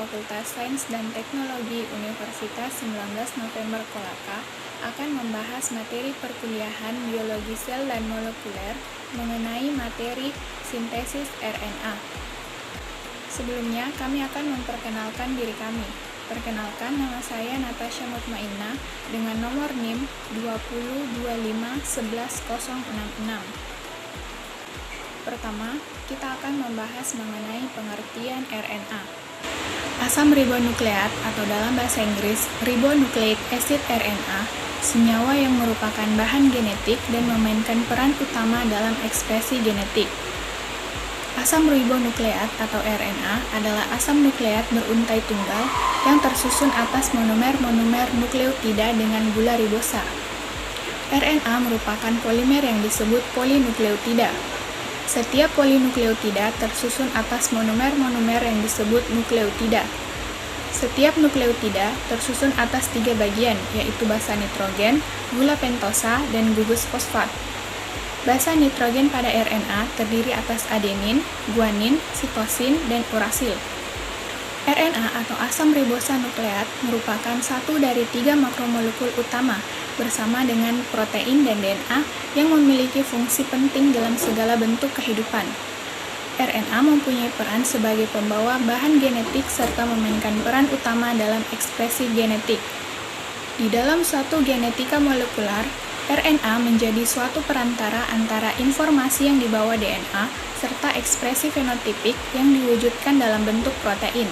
Fakultas Sains dan Teknologi Universitas 19 November Kolaka akan membahas materi perkuliahan biologi sel dan molekuler mengenai materi sintesis RNA. Sebelumnya, kami akan memperkenalkan diri kami. Perkenalkan, nama saya Natasha Mutmainah dengan nomor NIM 202511066. Pertama, kita akan membahas mengenai pengertian RNA. Asam ribonukleat atau dalam bahasa Inggris ribonucleic acid RNA, senyawa yang merupakan bahan genetik dan memainkan peran utama dalam ekspresi genetik. Asam ribonukleat atau RNA adalah asam nukleat beruntai tunggal yang tersusun atas monomer-monomer nukleotida dengan gula ribosa. RNA merupakan polimer yang disebut polinukleotida. Setiap polinukleotida tersusun atas monomer-monomer yang disebut nukleotida. Setiap nukleotida tersusun atas 3 bagian, yaitu basa nitrogen, gula pentosa, dan gugus fosfat. Basa nitrogen pada RNA terdiri atas adenin, guanin, sitosin, dan urasil. RNA atau asam ribosa nukleat merupakan satu dari 3 makromolekul utama bersama dengan protein dan DNA yang memiliki fungsi penting dalam segala bentuk kehidupan. RNA mempunyai peran sebagai pembawa bahan genetik serta memainkan peran utama dalam ekspresi genetik. Di dalam suatu genetika molekular, RNA menjadi suatu perantara antara informasi yang dibawa DNA serta ekspresi fenotipik yang diwujudkan dalam bentuk protein.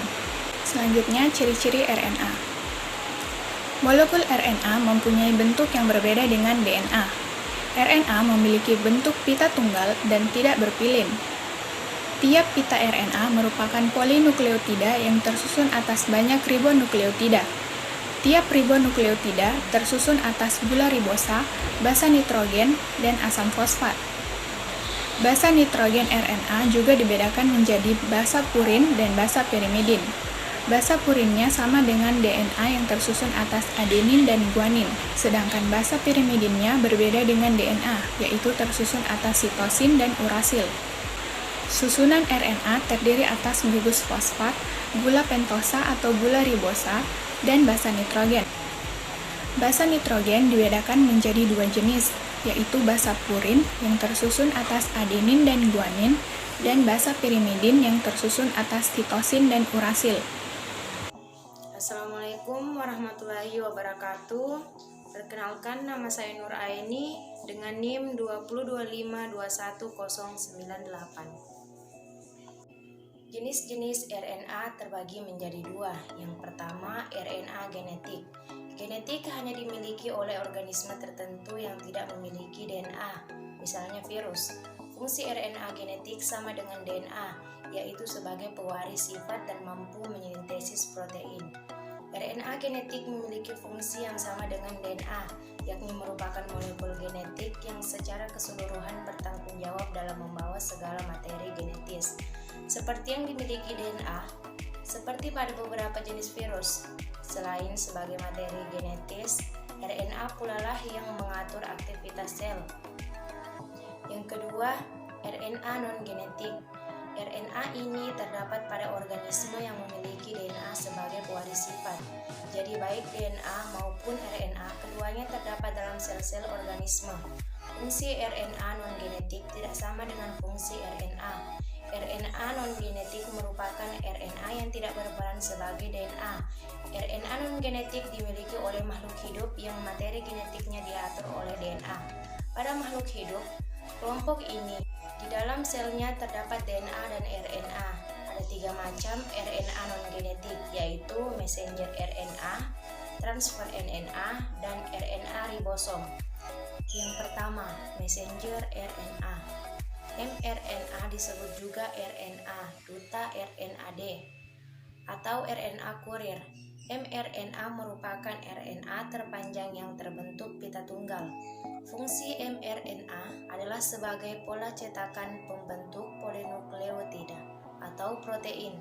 Selanjutnya, ciri-ciri RNA. Molekul RNA mempunyai bentuk yang berbeda dengan DNA. RNA memiliki bentuk pita tunggal dan tidak berpilin. Tiap pita RNA merupakan polinukleotida yang tersusun atas banyak ribonukleotida. Tiap ribonukleotida tersusun atas gula ribosa, basa nitrogen, dan asam fosfat. Basa nitrogen RNA juga dibedakan menjadi basa purin dan basa pirimidin. Basa purinnya sama dengan DNA yang tersusun atas adenin dan guanin, sedangkan basa pirimidinnya berbeda dengan DNA, yaitu tersusun atas sitosin dan urasil. Susunan RNA terdiri atas gugus fosfat, gula pentosa atau gula ribosa, dan basa nitrogen. Basa nitrogen dibedakan menjadi 2 jenis, yaitu basa purin yang tersusun atas adenin dan guanin, dan basa pirimidin yang tersusun atas sitosin dan urasil. Assalamualaikum warahmatullahi wabarakatuh. Perkenalkan, nama saya Nur Aini dengan NIM 202521098. Jenis-jenis RNA terbagi menjadi 2. Yang pertama, RNA genetik. Genetik hanya dimiliki oleh organisme tertentu yang tidak memiliki DNA, misalnya virus. Fungsi RNA genetik sama dengan DNA, yaitu sebagai pewaris sifat dan mampu menyintesis protein. RNA genetik memiliki fungsi yang sama dengan DNA, yakni merupakan molekul genetik yang secara keseluruhan bertanggung jawab dalam membawa segala materi genetis, seperti yang dimiliki DNA, seperti pada beberapa jenis virus. Selain sebagai materi genetis, RNA pula lah yang mengatur aktivitas sel. Yang kedua, RNA non-genetik. RNA ini terdapat pada organisme yang memiliki DNA sebagai pewaris sifat. Jadi baik DNA maupun RNA, keduanya terdapat dalam sel-sel organisme. Fungsi RNA non-genetik tidak sama dengan fungsi RNA. RNA non-genetik merupakan RNA yang tidak berperan sebagai DNA. RNA non-genetik dimiliki oleh makhluk hidup yang materi genetiknya diatur oleh DNA. Pada makhluk hidup, kelompok ini di dalam selnya terdapat DNA dan RNA. Ada 3 macam RNA non-genetik, yaitu messenger RNA, transfer RNA, dan RNA ribosom. Yang pertama, messenger RNA. mRNA disebut juga RNA, duta RNAD, atau RNA kurir. mRNA merupakan RNA terpanjang yang terbentuk pita tunggal. Fungsi mRNA adalah sebagai pola cetakan pembentuk polinukleotida atau protein.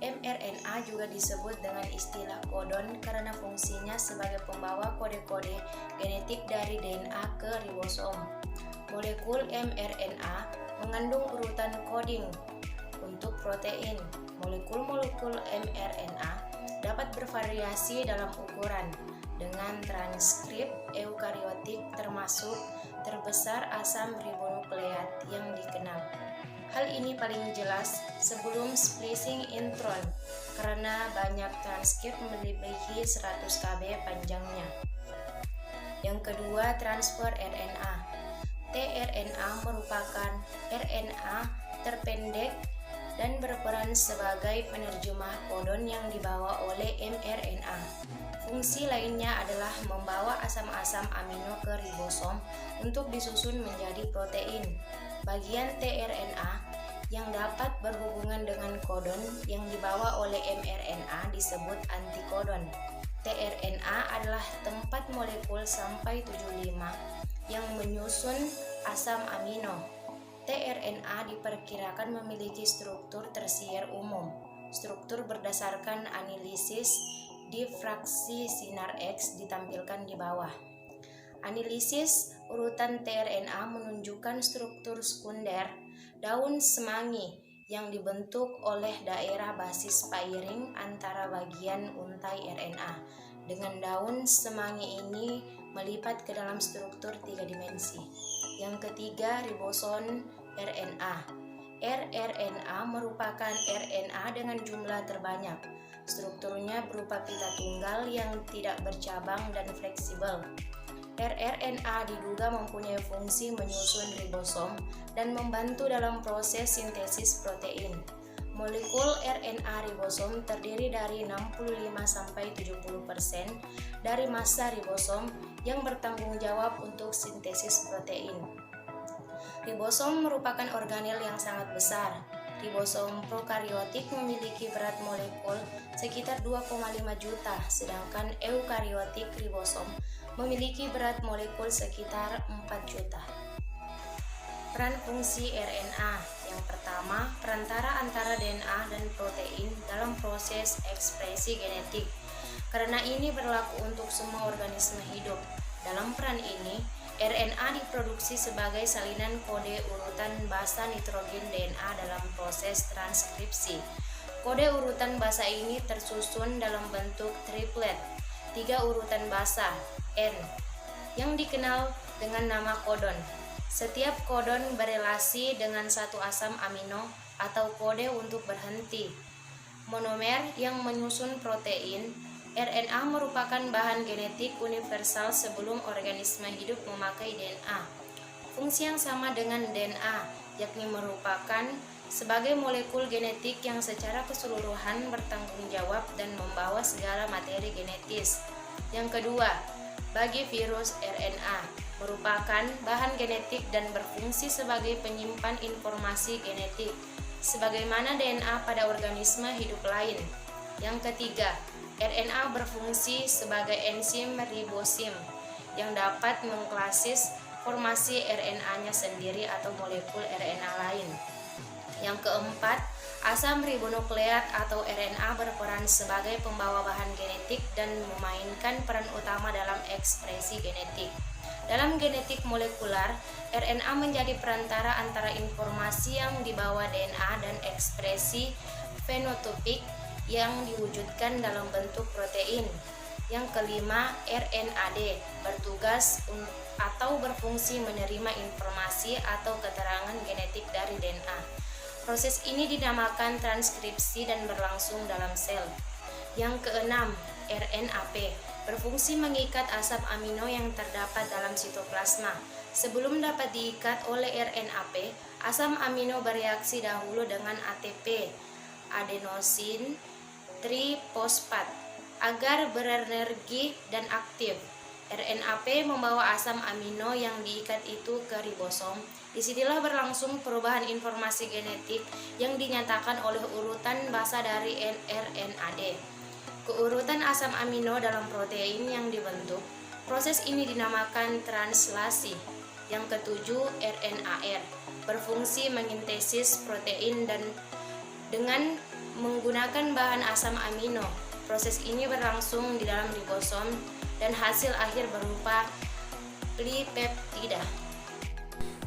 mRNA juga disebut dengan istilah kodon karena fungsinya sebagai pembawa kode-kode genetik dari DNA ke ribosom. Molekul mRNA mengandung urutan coding untuk protein. Molekul-molekul mRNA dapat bervariasi dalam ukuran dengan transkrip eukariotik termasuk terbesar asam ribonukleat yang dikenal. Hal ini paling jelas sebelum splicing intron karena banyak transkrip melebihi 100 kb panjangnya. Yang kedua, transfer RNA. tRNA merupakan RNA terpendek dan berperan sebagai penerjemah kodon yang dibawa oleh mRNA. Fungsi lainnya adalah membawa asam-asam amino ke ribosom untuk disusun menjadi protein. Bagian tRNA yang dapat berhubungan dengan kodon yang dibawa oleh mRNA disebut antikodon. tRNA adalah tempat molekul sampai 75 yang menyusun asam amino. tRNA diperkirakan memiliki struktur tersier umum. Struktur berdasarkan analisis difraksi sinar X ditampilkan di bawah. Analisis urutan tRNA menunjukkan struktur sekunder daun semanggi yang dibentuk oleh daerah basis pairing antara bagian untai RNA. Dengan daun semanggi ini melipat ke dalam struktur 3 dimensi. Yang ketiga, ribosom RNA. rRNA merupakan RNA dengan jumlah terbanyak. Strukturnya berupa pita tunggal yang tidak bercabang dan fleksibel. rRNA diduga mempunyai fungsi menyusun ribosom dan membantu dalam proses sintesis protein. Molekul RNA ribosom terdiri dari 65-70% dari massa ribosom yang bertanggung jawab untuk sintesis protein. Ribosom merupakan organel yang sangat besar. Ribosom prokariotik memiliki berat molekul sekitar 2,5 juta, sedangkan eukariotik ribosom memiliki berat molekul sekitar 4 juta. Peran fungsi RNA. Yang pertama, perantara antara DNA dan protein dalam proses ekspresi genetik. Karena ini berlaku untuk semua organisme hidup. Dalam peran ini, RNA diproduksi sebagai salinan kode urutan basa nitrogen DNA dalam proses transkripsi. Kode urutan basa ini tersusun dalam bentuk triplet, 3 urutan basa, N, yang dikenal dengan nama kodon. Setiap kodon berelasi dengan satu asam amino atau kode untuk berhenti. Monomer yang menyusun protein. RNA merupakan bahan genetik universal sebelum organisme hidup memakai DNA. Fungsi yang sama dengan DNA, yakni merupakan sebagai molekul genetik yang secara keseluruhan bertanggung jawab dan membawa segala materi genetis. Yang kedua, bagi virus RNA merupakan bahan genetik dan berfungsi sebagai penyimpan informasi genetik, sebagaimana DNA pada organisme hidup lain. Yang ketiga, RNA berfungsi sebagai enzim ribosim yang dapat mengklasis formasi RNA-nya sendiri atau molekul RNA lain. Yang keempat, asam ribonukleat atau RNA berperan sebagai pembawa bahan genetik dan memainkan peran utama dalam ekspresi genetik. Dalam genetik molekular, RNA menjadi perantara antara informasi yang dibawa DNA dan ekspresi fenotipik yang diwujudkan dalam bentuk protein. Yang kelima, RNAD bertugas atau berfungsi menerima informasi atau keterangan genetik dari DNA. Proses ini dinamakan transkripsi dan berlangsung dalam sel. Yang keenam, RNAP berfungsi mengikat asam amino yang terdapat dalam sitoplasma. Sebelum dapat diikat oleh RNAP, asam amino bereaksi dahulu dengan ATP, adenosin trifosfat, agar berenergi dan aktif. RNAP membawa asam amino yang diikat itu ke ribosom. Disinilah berlangsung perubahan informasi genetik yang dinyatakan oleh urutan basa dari RNAD. Keurutan asam amino dalam protein yang dibentuk. Proses ini dinamakan translasi. Yang ketujuh, RNAR berfungsi mengintesis protein dan dengan menggunakan bahan asam amino. Proses ini berlangsung di dalam ribosom dan hasil akhir berupa polipeptida.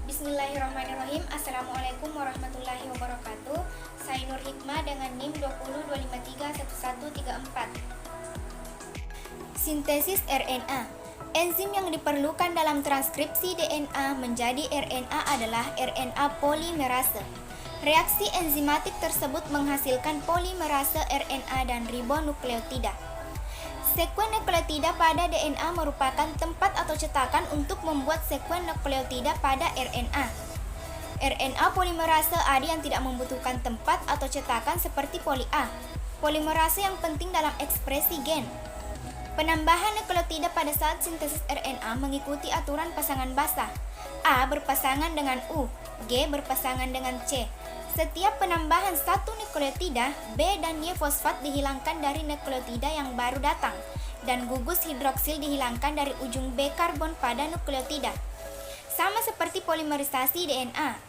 Bismillahirrahmanirrahim. Assalamualaikum warahmatullahi wabarakatuh. Saya Nur Hikmah dengan NIM 202531134. Sintesis RNA. Enzim yang diperlukan dalam transkripsi DNA menjadi RNA adalah RNA polimerase. Reaksi enzimatik tersebut menghasilkan polimerase RNA dan ribonukleotida. Sekuen nukleotida pada DNA merupakan tempat atau cetakan untuk membuat sekuen nukleotida pada RNA. RNA polimerase ada yang tidak membutuhkan tempat atau cetakan seperti poli A. Polimerase yang penting dalam ekspresi gen. Penambahan nukleotida pada saat sintesis RNA mengikuti aturan pasangan basa. A berpasangan dengan U, G berpasangan dengan C. Setiap penambahan satu nukleotida, B dan Y fosfat dihilangkan dari nukleotida yang baru datang, dan gugus hidroksil dihilangkan dari ujung B karbon pada nukleotida. Sama seperti polimerisasi DNA,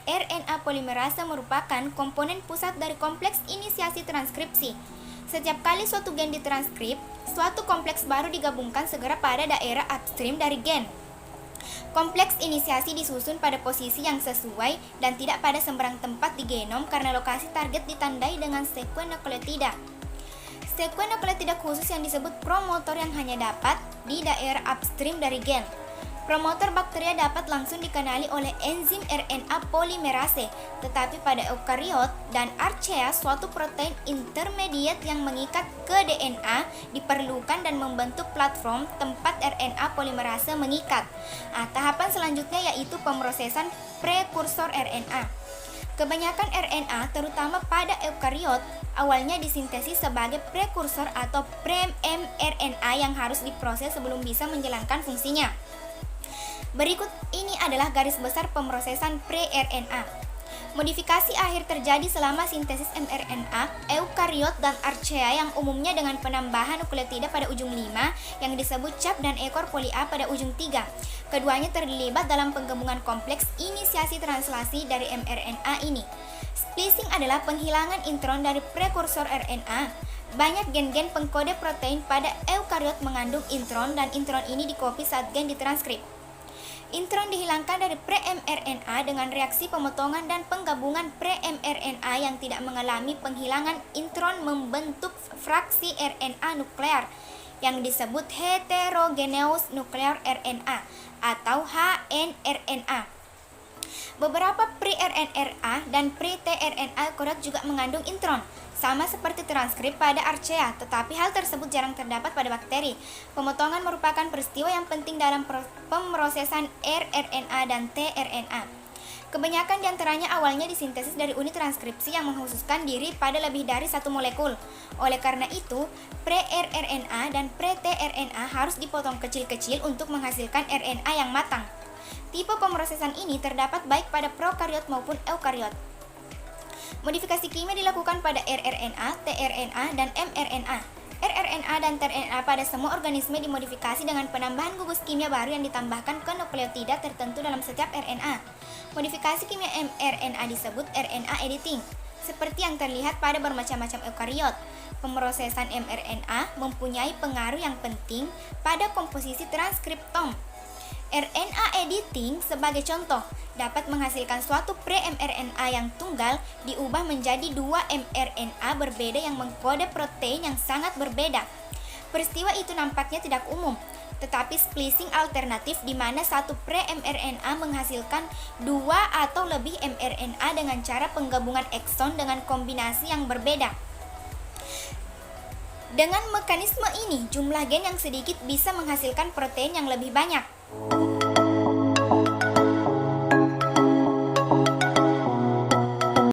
RNA polimerase merupakan komponen pusat dari kompleks inisiasi transkripsi. Setiap kali suatu gen ditranskrip, suatu kompleks baru digabungkan segera pada daerah upstream dari gen. Kompleks inisiasi disusun pada posisi yang sesuai dan tidak pada sembarang tempat di genom karena lokasi target ditandai dengan sekuen nukleotida. Sekuen nukleotida khusus yang disebut promotor yang hanya dapat di daerah upstream dari gen. Promotor bakteria dapat langsung dikenali oleh enzim RNA polimerase, tetapi pada eukariot dan archaea suatu protein intermediate yang mengikat ke DNA diperlukan dan membentuk platform tempat RNA polimerase mengikat. Tahapan selanjutnya yaitu pemrosesan prekursor RNA. Kebanyakan RNA, terutama pada eukariot, awalnya disintesis sebagai prekursor atau pre-mRNA yang harus diproses sebelum bisa menjalankan fungsinya. Berikut ini adalah garis besar pemrosesan pre-RNA. Modifikasi akhir terjadi selama sintesis mRNA, eukariot dan archaea yang umumnya dengan penambahan nukleotida pada ujung 5 yang disebut cap dan ekor poli A pada ujung 3. Keduanya terlibat dalam penggabungan kompleks inisiasi translasi dari mRNA ini. Splicing adalah penghilangan intron dari prekursor RNA. Banyak gen-gen pengkode protein pada eukariot mengandung intron dan intron ini dikopi saat gen ditranskrip. Intron dihilangkan dari pre-mRNA dengan reaksi pemotongan dan penggabungan pre-mRNA yang tidak mengalami penghilangan intron membentuk fraksi RNA nuklear yang disebut heterogeneous nuclear RNA atau hnRNA. Beberapa pre-rNA dan pre-tRNA eukaryot juga mengandung intron, sama seperti transkrip pada archaea, tetapi hal tersebut jarang terdapat pada bakteri. Pemotongan merupakan peristiwa yang penting dalam pemrosesan rRNA dan tRNA. Kebanyakan diantaranya awalnya disintesis dari unit transkripsi yang mengkhususkan diri pada lebih dari satu molekul. Oleh karena itu, pre-rRNA dan pre-tRNA harus dipotong kecil-kecil untuk menghasilkan RNA yang matang. Tipe pemrosesan ini terdapat baik pada prokariot maupun eukariot. Modifikasi kimia dilakukan pada rRNA, tRNA, dan mRNA. rRNA dan tRNA pada semua organisme dimodifikasi dengan penambahan gugus kimia baru yang ditambahkan ke nukleotida tertentu dalam setiap RNA. Modifikasi kimia mRNA disebut RNA editing, seperti yang terlihat pada bermacam-macam eukariot. Pemrosesan mRNA mempunyai pengaruh yang penting pada komposisi transkriptom. RNA editing sebagai contoh dapat menghasilkan suatu pre-mRNA yang tunggal diubah menjadi dua mRNA berbeda yang mengkode protein yang sangat berbeda. Peristiwa itu nampaknya tidak umum, tetapi splicing alternatif di mana satu pre-mRNA menghasilkan dua atau lebih mRNA dengan cara penggabungan ekson dengan kombinasi yang berbeda. Dengan mekanisme ini, jumlah gen yang sedikit bisa menghasilkan protein yang lebih banyak.